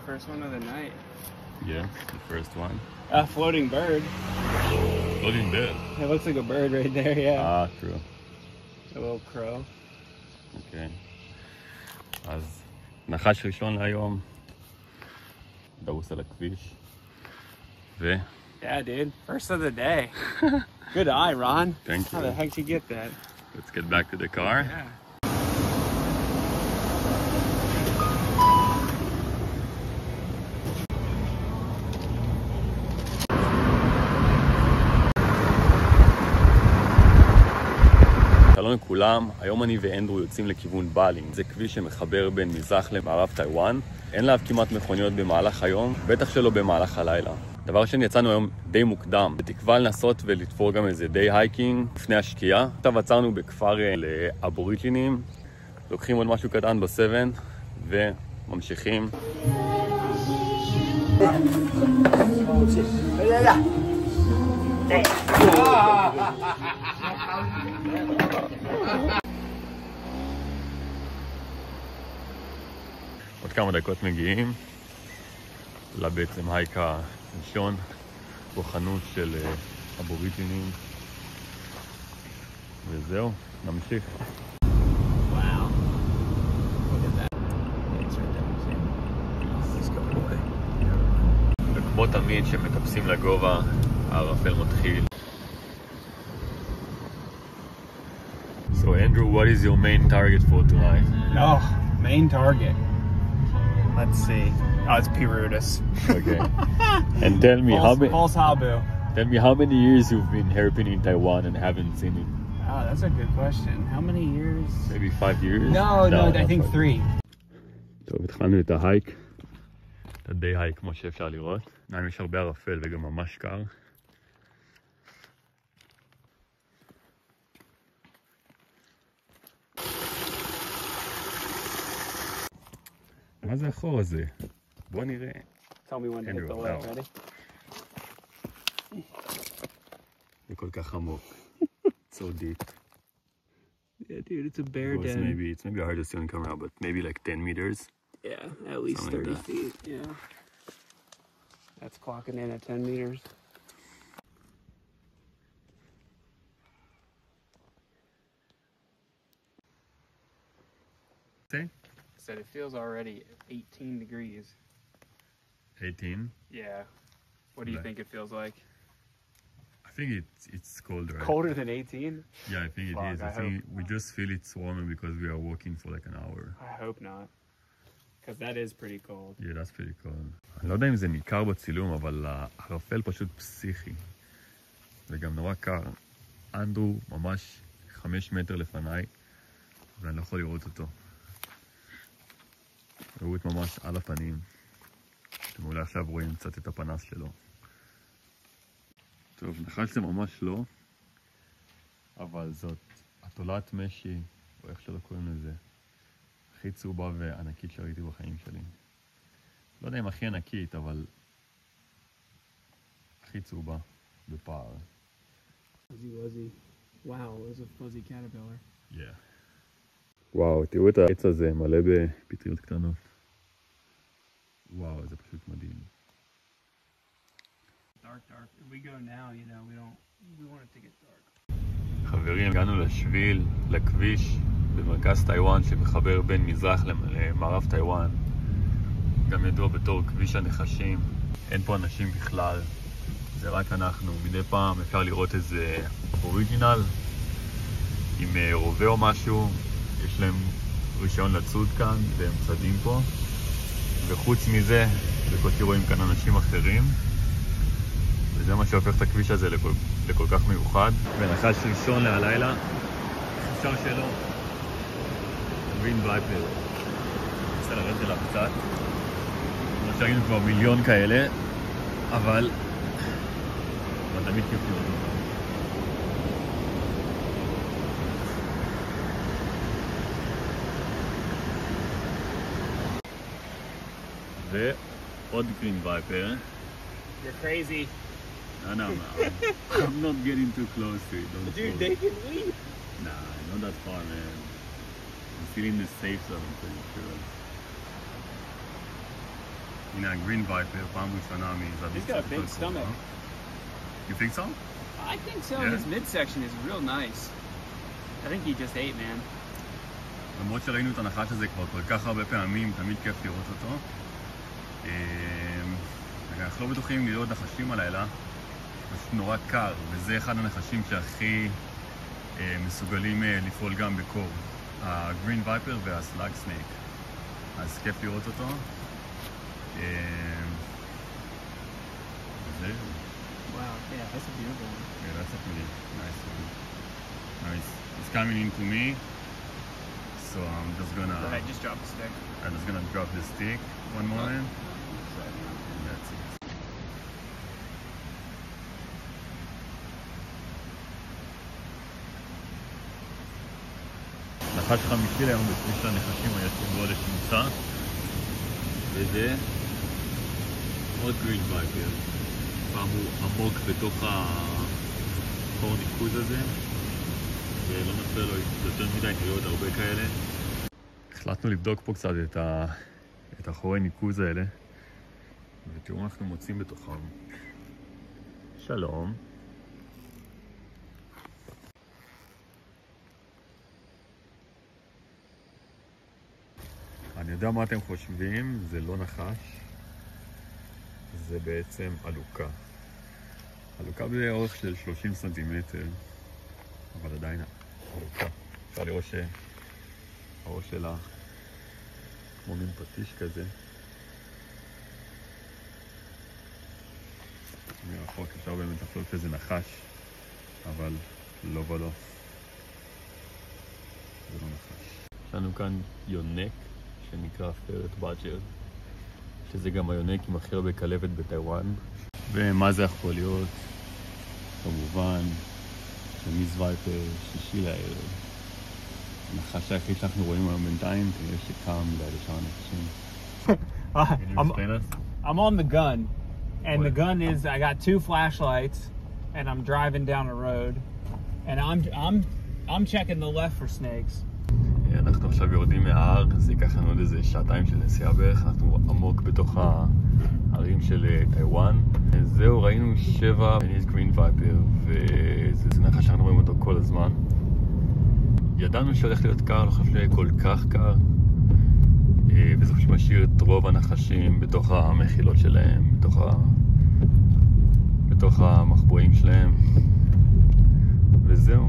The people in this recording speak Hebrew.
first one of the night. Yeah, the first one. A floating bird. Floating bird. It looks like a bird right there, yeah. True. A little crow. אוקיי. אז נחש ראשון להיום. דרוס על הכביש. Yeah, dude. First of the day. Good eye, Ron. Thank you. How the heck did you get that? Let's get back to the car. Yeah. שלום לכולם, היום אני ואנדרו יוצאים לכיוון בלינג. זה כביש שמחבר בין מזרח למערב טיואן. אין לה כמעט מכוניות במהלך היום, בטח שלא במהלך הלילה. דבר שני, יצאנו היום די מוקדם, בתקווה לנסות ולתפור גם איזה די הייקינג לפני השקיעה. עכשיו עצרנו בכפר לאבוריג'ינים, לוקחים עוד משהו קטן בסבן וממשיכים. עוד כמה דקות מגיעים לבעצם הייק הראשון, פה חנות של אבוריג'ינים, וזהו, נמשיך. Wow. Look at that. It's right there. Let's go away. וכמו תמיד שמטפסים לגובה, הערפל מתחיל. So Andrew, what is your main target for tonight? Oh, main target. Let's see. Oh, it's Pirudis. Okay. And tell me False Habu. how many years you've been hairpinning in Taiwan and haven't seen it? Oh, that's a good question. How many years? Maybe 5 years? No, I think 3. טוב, התחלנו את ההייק. את הדי הייק כמו שאפשר לראות. יש הרבה ערפל וגם ממש קר. מה זה החור הזה? בוא נראה. Tell me when to hit the lip. Ready? זה כל כך עמוק. So deep. Yeah, dude, it's a bear It's den. maybe hard to see on camera, but maybe like 10 meters. Yeah, at least Something 30 like that. feet. Yeah. That's clocking in at 10 meters. Say? Said it feels already 18 degrees. 18. Yeah. What do you Right. think it feels like? I think it's colder. Right? Colder than 18? Yeah, I think it Fuck, is. I I think we just feel it's warmer because we are walking for like an hour. I hope not. Because that is pretty cold. Yeah, that's pretty cold. אני לא יודע אם זה ניכר בצילום, אבל הערפל פשוט פסיכי. וגם נורא קר. אנדרו ממש 5 מטר לפניי, ואני לא יכול לראות אותו. ראו את ממש על הפנים. אתם אולי עכשיו רואים קצת את הפנס שלו. טוב, נחש זה ממש לא, אבל זאת התולעת משי, או איך שלא קוראים לזה, הכי צהובה וענקית שראיתי בחיים שלי. לא יודע אם הכי ענקית, אבל הכי צהובה בפער. Fuzzy. Wow, it was a fuzzy caterpillar. Yeah. וואו, תראו את העץ הזה מלא בפטריות קטנות. וואו, זה פשוט מדהים. Dark. If we go now, we want it to get dark. חברים, הגענו לשביל, לכביש במרכז טיואן שמחבר בין מזרח למערב טיואן. גם ידוע בתור כביש הנחשים. אין פה אנשים בכלל, זה רק אנחנו. מדי פעם אפשר לראות איזה אוריג'ינל עם רובה או משהו. יש להם רישיון לצוד כאן והם צדים פה. וחוץ מזה, בקושי רואים כאן אנשים אחרים. וזה מה שהופך את הכביש הזה לכל כך מיוחד. ונחש ראשון להלילה, אפשר שלא. ווין וייפר. ננסה לרדת אליו קצת. כמו שראינו כבר מיליון כאלה, אבל תמיד כיף לראות אותם. ועוד גרין וייפר. You're crazy. No. I'm not getting too close to it. Dude, they can leave. Nah, not that far, man. I'm still in the safe zone, I'm pretty sure. הנה הגרין וייפר, פעם ראשונה מזווית. He's got a big stomach. You think so? I think so. Yeah? His midsection is real nice. I think he just ate, man. למרות שראינו את הנחש הזה כבר כל כך הרבה פעמים, תמיד כיף לראות אותו. אנחנו לא בטוחים לראות נחשים הלילה, פשוט נורא קר, וזה אחד הנחשים שהכי מסוגלים לפעול גם בקור. הגרין וייפר והסלאג סנייק. אז כיף לראות אותו. Wow, yeah, that's a beautiful one. Yeah, that's a pretty nice one. Nice. It's coming into me, so I'm just gonna. Go ahead, just drop the stick. I'm just gonna drop the stick one moment. And that's it. נחש חמישי להיום בכביש הנחשים היה שבוע לשמצה, וזה עוד גרין וייפר. פעם הוא עמוק בתוך החור ניקוז הזה, ולא נפל לו יותר מדי, נראה עוד הרבה כאלה. החלטנו לבדוק פה קצת את החורי ניקוז האלה, ותראו מה אנחנו מוצאים בתוכם. שלום. אני יודע מה אתם חושבים, זה לא נחש, זה בעצם עלוקה. עלוקה באורך של 30 סנטימטר, אבל עדיין עלוקה. אפשר לראות שהראש שלה כמו מין פטיש כזה. מרחוק אפשר באמת לחשוב שזה נחש, אבל לא ולא. זה לא נחש. יש לנו כאן יונק שנקרא פרט באצ'ר, שזה גם היונק עם הכי הרבה כלבת בטיוואן. ומה זה יכול להיות? כמובן שמיס וייפר שישי לערב. הנחש היחיד שאנחנו רואים היום בינתיים, כנראה שקם ליד השאר הנחשים. Can you explain us? I'm on the gun, and the What? gun is I got 2 flashlights, and I'm driving down a road, and I'm checking the left for snakes. אנחנו עכשיו יורדים מההר, זה ייקח לנו עוד איזה שעתיים של נסיעה בערך, אנחנו עמוק בתוך הערים של טיוואן. זהו, ראינו 7 גרין וייפר, וזה נחש שאנחנו רואים אותו כל הזמן. ידענו שהולך להיות קר, לא חושב שיהיה כל כך קר, וזה פשוט משאיר את רוב הנחשים בתוך המחילות שלהם, בתוך המחבואים שלהם, וזהו.